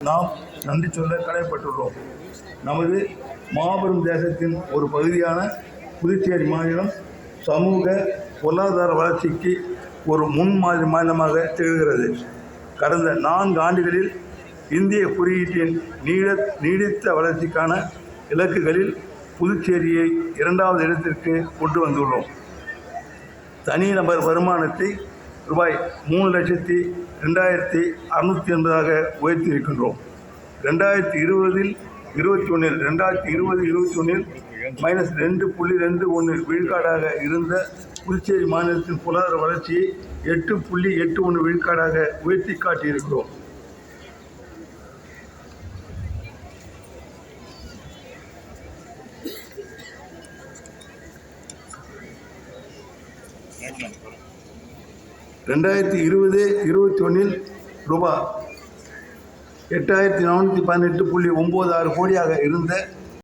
நாம் நன்றி சொல்ல கடமைப்பட்டுள்ளோம். நமது மாபெரும் தேசத்தின் ஒரு பகுதியான புதுச்சேரி மாநிலம் சமூக பொருளாதார வளர்ச்சிக்கு ஒரு முன்மாதிரி மாநிலமாக திகழ்கிறது. கடந்த 4 ஆண்டுகளில் இந்திய குறியீட்டின் நீடித்த வளர்ச்சிக்கான இலக்குகளில் புதுச்சேரியை 2வது இடத்திற்கு கொண்டு வந்துள்ளோம். தனிநபர் வருமானத்தை ரூபாய் 3,02,680 உயர்த்தியிருக்கின்றோம். 2020-21 -2.21 விழுக்காடாக இருந்த புதுச்சேரி மாநிலத்தின் பொருளாதார வளர்ச்சியை 8.81 விழுக்காடாக உயர்த்தி காட்டியிருக்கிறோம். ரூபாய் 8,418.96 கோடியாக இருந்த